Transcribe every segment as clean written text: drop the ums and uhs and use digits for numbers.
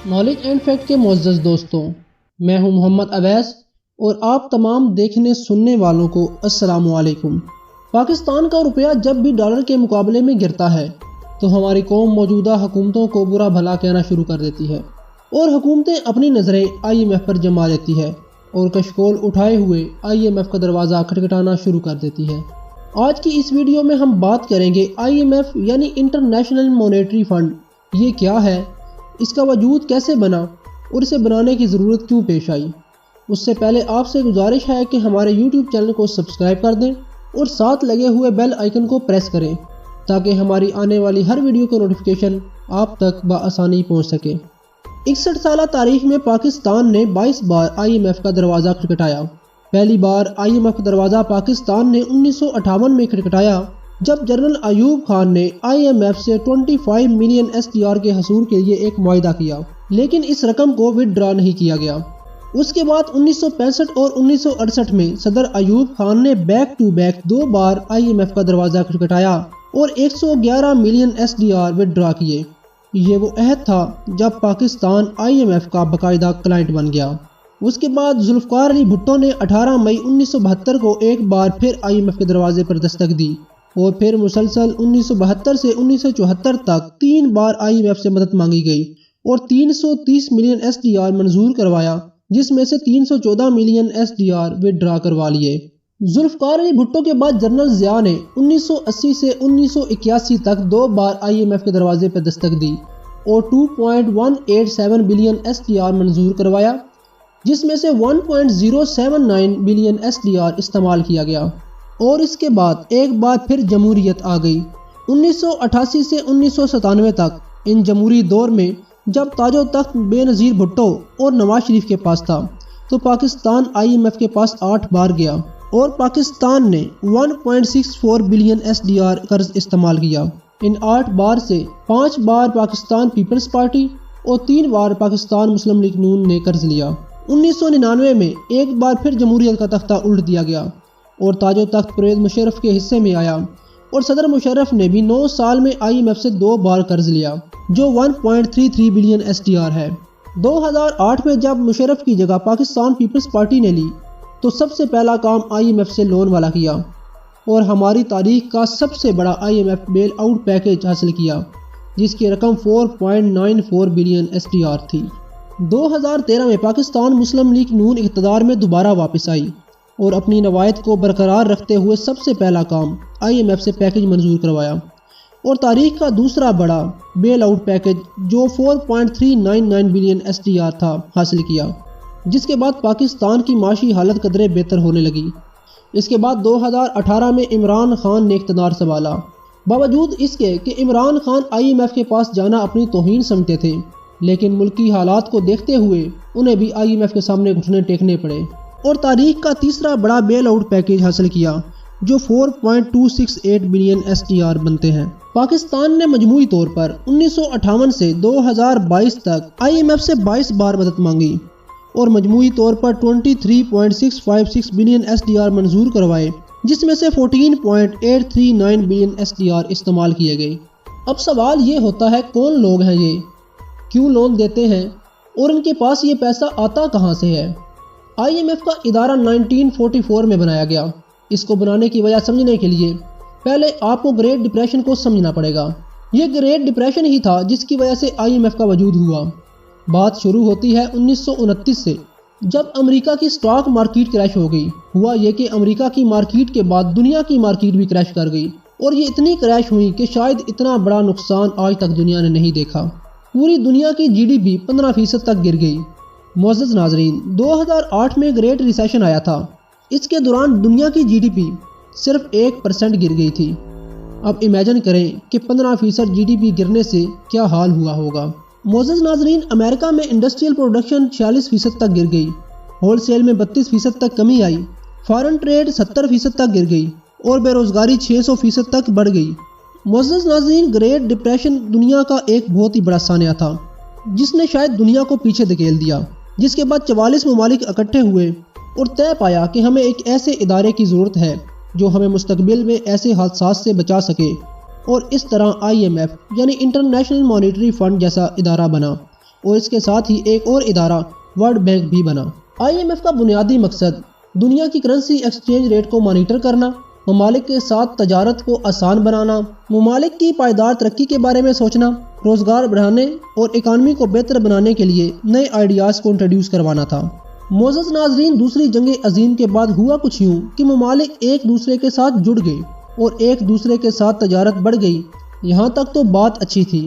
Knowledge and fact کے معزز دوستوں، میں ہوں محمد اویس اور آپ تمام دیکھنے سننے والوں کو السلام علیکم۔ پاکستان کا روپیہ جب بھی ڈالر کے مقابلے میں گرتا ہے تو ہماری قوم موجودہ حکومتوں کو برا بھلا کہنا شروع کر دیتی ہے اور حکومتیں اپنی نظریں IMF پر جما لیتی ہے اور کشکول اٹھائے ہوئے IMF کا دروازہ کھٹکھٹانا شروع کر دیتی ہے۔ آج کی اس ویڈیو میں ہم بات کریں گے IMF یعنی انٹرنیشنل مانیٹری فنڈ یہ کیا ہے، اس کا وجود کیسے بنا اور اسے بنانے کی ضرورت کیوں پیش آئی۔ اس سے پہلے آپ سے گزارش ہے کہ ہمارے YouTube چینل کو سبسکرائب کر دیں اور ساتھ لگے ہوئے بیل آئیکن کو پریس کریں تاکہ ہماری آنے والی ہر ویڈیو کا نوٹیفیکیشن آپ تک بآسانی پہنچ سکے۔ 61 سالہ تاریخ میں پاکستان نے 22 بار IMF کا دروازہ کھٹکھٹایا۔ پہلی بار IMF کا دروازہ پاکستان نے 1958 میں کھٹکھٹایا جب جنرل ایوب خان نے IMF سے 25 ملین SDR کے حصول کے لیے ایک معاہدہ کیا، لیکن اس رقم کو وِدڈرا نہیں کیا گیا۔ اس کے بعد 1965 اور 1968 میں صدر ایوب خان نے بیک ٹو بیک 2 بار IMF کا دروازہ کھٹکھٹایا اور 111 ملین SDR وِدڈرا کیے۔ یہ وہ عہد تھا جب پاکستان IMF کا باقاعدہ کلائنٹ بن گیا۔ اس کے بعد ذوالفقار علی بھٹو نے 18 مئی 1972 کو ایک بار پھر IMF کے دروازے پر دستک دی اور پھر مسلسل 1972 سے 1974 تک 3 بار IMF سے مدد مانگی گئی اور 330 ملین SDR منظور کروایا، جس میں سے 314 ملین SDR وِدڈرا کروا لیے۔ ذوالفقار علی بھٹو کے بعد جنرل ضیاء نے 1980 سے 1981 تک 2 بار IMF کے دروازے پر دستک دی اور 2.187 بلین SDR منظور کروایا، جس میں سے 1.079 بلین SDR استعمال کیا گیا۔ اور اس کے بعد ایک بار پھر جمہوریت آ گئی 1988 سے 1997 تک۔ ان جمہوری دور میں جب تاج و تخت بے نظیر بھٹو اور نواز شریف کے پاس تھا تو پاکستان IMF کے پاس 8 بار گیا اور پاکستان نے 1.64 بلین SDR قرض استعمال کیا۔ ان 8 بار سے 5 بار پاکستان پیپلز پارٹی اور 3 بار پاکستان مسلم لیگ نون نے قرض لیا۔ 1999 میں ایک بار پھر جمہوریت کا تختہ الٹ دیا گیا اور تاج و تخت پرویز مشرف کے حصے میں آیا اور صدر مشرف نے بھی 9 سال میں IMF سے 2 بار قرض لیا جو 1.33 بلین SDR ہے۔ 2008 میں جب مشرف کی جگہ پاکستان پیپلز پارٹی نے لی تو سب سے پہلا کام IMF سے لون والا کیا اور ہماری تاریخ کا سب سے بڑا IMF بیل آؤٹ پیکیج حاصل کیا، جس کی رقم 4.94 بلین SDR تھی۔ 2013 میں پاکستان مسلم لیگ نون اقتدار میں دوبارہ واپس آئی اور اپنی روایت کو برقرار رکھتے ہوئے سب سے پہلا کام IMF سے پیکیج منظور کروایا اور تاریخ کا دوسرا بڑا بیل آؤٹ پیکیج جو 4.399 بلین SDR تھا حاصل کیا، جس کے بعد پاکستان کی معاشی حالت قدرے بہتر ہونے لگی۔ اس کے بعد 2018 میں عمران خان نے اقتدار سنبھالا۔ باوجود اس کے کہ عمران خان IMF کے پاس جانا اپنی توہین سمجھتے تھے، لیکن ملکی حالات کو دیکھتے ہوئے انہیں بھی IMF کے سامنے گھٹنے ٹیکنے پڑے اور تاریخ کا تیسرا بڑا بیل آؤٹ پیکیج حاصل کیا جو 4.268 بلین SDR بنتے ہیں۔ پاکستان نے مجموعی طور پر 1958 سے 2022 تک IMF سے 22 بار مدد مانگی اور مجموعی طور پر 23.656 بلین SDR منظور کروائے، جس میں سے 14.839 بلین SDR استعمال کیے گئے۔ اب سوال یہ ہوتا ہے کون لوگ ہیں یہ، کیوں لون دیتے ہیں اور ان کے پاس یہ پیسہ آتا کہاں سے ہے؟ IMF کا ادارہ 1944 میں بنایا گیا۔ اس کو بنانے کی وجہ سمجھنے کے لیے پہلے آپ کو گریٹ ڈپریشن کو سمجھنا پڑے گا۔ یہ گریٹ ڈپریشن ہی تھا جس کی وجہ سے IMF کا وجود ہوا۔ بات شروع ہوتی ہے 1929 سے، جب امریکہ کی سٹاک مارکیٹ کریش ہو گئی۔ ہوا یہ کہ امریکہ کی مارکیٹ کے بعد دنیا کی مارکیٹ بھی کریش کر گئی اور یہ اتنی کریش ہوئی کہ شاید اتنا بڑا نقصان آج تک دنیا نے نہیں دیکھا۔ پوری دنیا کی GDP 15% تک گر گئی۔ معزز ناظرین، 2008 میں گریٹ ریسیشن آیا تھا۔ اس کے دوران دنیا کی GDP صرف 1% گر گئی تھی۔ اب امیجن کریں کہ 15% GDP گرنے سے کیا حال ہوا ہوگا۔ معزز ناظرین، امریکہ میں انڈسٹریل پروڈکشن 46% تک گر گئی، ہول سیل میں 32% تک کمی آئی، فارن ٹریڈ 70% تک گر گئی اور بے روزگاری 600% تک بڑھ گئی۔ معزز ناظرین، گریٹ ڈپریشن دنیا کا ایک بہت ہی بڑا سانحہ تھا جس نے شاید دنیا کو پیچھے دھکیل دیا، جس کے بعد 44 ممالک اکٹھے ہوئے اور طے پایا کہ ہمیں ایک ایسے ادارے کی ضرورت ہے جو ہمیں مستقبل میں ایسے حادثات سے بچا سکے اور اس طرح IMF یعنی انٹرنیشنل مانیٹری فنڈ جیسا ادارہ بنا اور اس کے ساتھ ہی ایک اور ادارہ ورلڈ بینک بھی بنا۔ IMF کا بنیادی مقصد دنیا کی کرنسی ایکسچینج ریٹ کو مانیٹر کرنا، ممالک کے ساتھ تجارت کو آسان بنانا، ممالک کی پائیدار ترقی کے بارے میں سوچنا، روزگار بڑھانے اور اکانومی کو بہتر بنانے کے لیے نئے آئیڈیاز کو انٹروڈیوس کروانا تھا۔ معزز ناظرین، دوسری جنگ عظیم کے بعد ہوا کچھ یوں کہ ممالک ایک دوسرے کے ساتھ جڑ گئے اور ایک دوسرے کے ساتھ تجارت بڑھ گئی۔ یہاں تک تو بات اچھی تھی،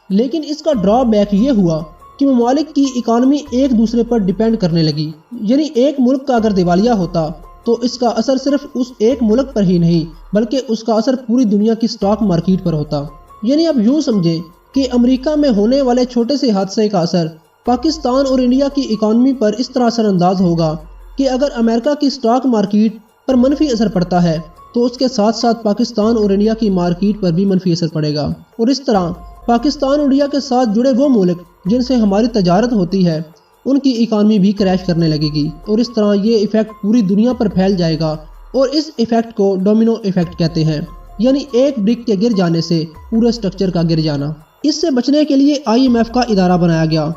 لیکن اس کا ڈرا بیک یہ ہوا کہ ممالک کی اکانومی ایک دوسرے پر ڈیپینڈ کرنے لگی۔ یعنی ایک ملک کا اگر دیوالیہ ہوتا تو اس کا اثر صرف اس ایک ملک پر ہی نہیں بلکہ اس کا اثر پوری دنیا کی سٹاک مارکیٹ پر ہوتا۔ یعنی اب یوں سمجھیں کہ امریکہ میں ہونے والے چھوٹے سے حادثے کا اثر پاکستان اور انڈیا کی اکانومی پر اس طرح اثر انداز ہوگا کہ اگر امریکہ کی سٹاک مارکیٹ پر منفی اثر پڑتا ہے تو اس کے ساتھ ساتھ پاکستان اور انڈیا کی مارکیٹ پر بھی منفی اثر پڑے گا، اور اس طرح پاکستان اور انڈیا کے ساتھ جڑے وہ ملک جن سے ہماری تجارت ہوتی ہے ان کی اکانومی بھی کریش کرنے لگے گی، اور اس طرح یہ ایفیکٹ پوری دنیا پر پھیل جائے گا، اور اس ایفیکٹ کو ڈومینو ایفیکٹ کہتے ہیں، یعنی ایک برک کے گر جانے سے پورے سٹرکچر کا گر جانا۔ اس سے بچنے کے لیے IMF کا ادارہ بنایا گیا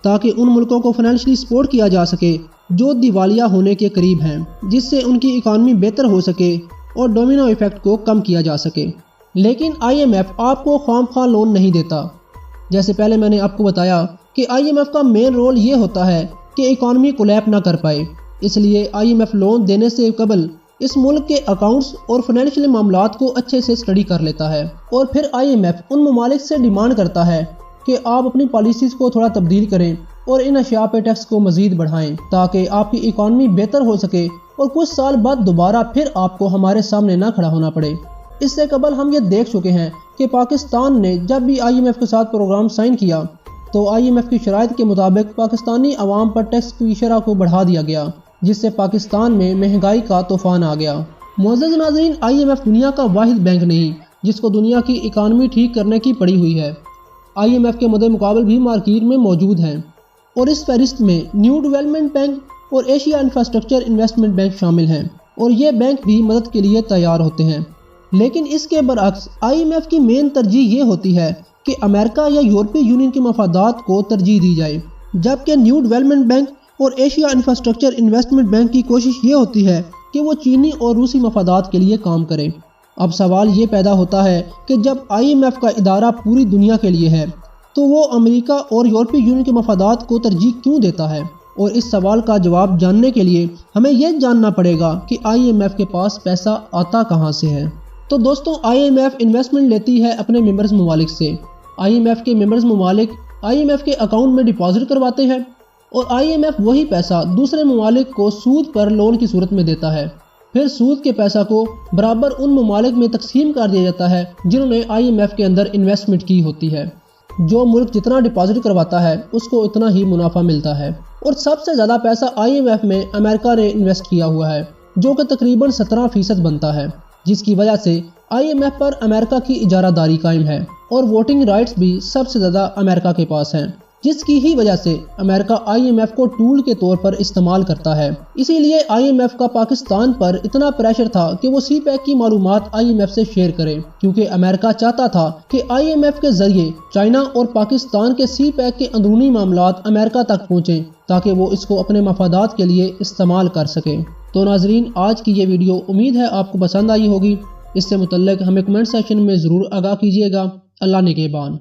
تاکہ ان ملکوں کو فائنینشلی سپورٹ کیا جا سکے جو دیوالیہ ہونے کے قریب ہیں، جس سے ان کی اکانومی بہتر ہو سکے اور ڈومینو ایفیکٹ کو کم کیا جا سکے۔ لیکن IMF آپ کو خام خواہ لون نہیں دیتا۔ جیسے پہلے میں نے آپ کو بتایا کہ IMF کا مین رول یہ ہوتا ہے کہ اکانومی کولیپ نہ کر پائے، اس لیے IMF لون دینے سے قبل اس ملک کے اکاؤنٹس اور فائنینشیل معاملات کو اچھے سے اسٹڈی کر لیتا ہے، اور پھر IMF ان ممالک سے ڈیمانڈ کرتا ہے کہ آپ اپنی پالیسیز کو تھوڑا تبدیل کریں اور ان اشیاء پہ ٹیکس کو مزید بڑھائیں تاکہ آپ کی اکانومی بہتر ہو سکے اور کچھ سال بعد دوبارہ پھر آپ کو ہمارے سامنے نہ کھڑا ہونا پڑے۔ اس سے قبل ہم یہ دیکھ چکے ہیں کہ پاکستان نے جب بھی IMF کے ساتھ پروگرام سائن کیا تو IMF کی شرائط کے مطابق پاکستانی عوام پر ٹیکس کی شرح کو بڑھا دیا گیا، جس سے پاکستان میں مہنگائی کا طوفان آ گیا۔ معزز ناظرین، IMF دنیا کا واحد بینک نہیں جس کو دنیا کی اکانومی ٹھیک کرنے کی پڑی ہوئی ہے۔ IMF کے مد مقابل بھی مارکیٹ میں موجود ہیں، اور اس فہرست میں نیو ڈیولپمنٹ بینک اور ایشیا انفراسٹرکچر انویسٹمنٹ بینک شامل ہیں، اور یہ بینک بھی مدد کے لیے تیار ہوتے ہیں۔ لیکن اس کے برعکس IMF کی مین ترجیح یہ ہوتی ہے کہ امریکہ یا یورپی یونین کے مفادات کو ترجیح دی جائے، جبکہ نیو ڈیولپمنٹ بینک اور ایشیا انفراسٹرکچر انویسٹمنٹ بینک کی کوشش یہ ہوتی ہے کہ وہ چینی اور روسی مفادات کے لیے کام کرے۔ اب سوال یہ پیدا ہوتا ہے کہ جب IMF کا ادارہ پوری دنیا کے لیے ہے تو وہ امریکہ اور یورپی یونین کے مفادات کو ترجیح کیوں دیتا ہے؟ اور اس سوال کا جواب جاننے کے لیے ہمیں یہ جاننا پڑے گا کہ IMF کے پاس پیسہ آتا کہاں سے ہے۔ تو دوستوں، IMF انویسٹمنٹ لیتی ہے اپنے ممبرز ممالک سے۔ IMF کے ممبرز ممالک IMF کے اکاؤنٹ میں ڈپازٹ کرواتے ہیں، اور IMF وہی پیسہ دوسرے ممالک کو سود پر لون کی صورت میں دیتا ہے۔ پھر سود کے پیسہ کو برابر ان ممالک میں تقسیم کر دیا جاتا ہے جنہوں نے IMF کے اندر انویسٹمنٹ کی ہوتی ہے۔ جو ملک جتنا ڈپازٹ کرواتا ہے اس کو اتنا ہی منافع ملتا ہے، اور سب سے زیادہ پیسہ IMF میں امریکہ نے انویسٹ کیا ہوا ہے، جو کہ تقریباً 17% بنتا ہے، جس کی وجہ سے IMF پر امریکہ کی اجارہ داری قائم ہے، اور ووٹنگ رائٹس بھی سب سے زیادہ امریکہ کے پاس ہیں، جس کی ہی وجہ سے امریکہ IMF کو ٹول کے طور پر استعمال کرتا ہے۔ اسی لیے IMF کا پاکستان پر اتنا پریشر تھا کہ وہ سی پیک کی معلومات IMF سے شیئر کرے، کیونکہ امریکہ چاہتا تھا کہ IMF کے ذریعے چائنا اور پاکستان کے سی پیک کے اندرونی معاملات امریکہ تک پہنچیں تاکہ وہ اس کو اپنے مفادات کے لیے استعمال کر سکے۔ تو ناظرین، آج کی یہ ویڈیو امید ہے آپ کو پسند آئی ہوگی۔ اس سے متعلق ہمیں کمنٹ سیکشن میں ضرور آگاہ کیجیے گا۔ اللہ نگہبان۔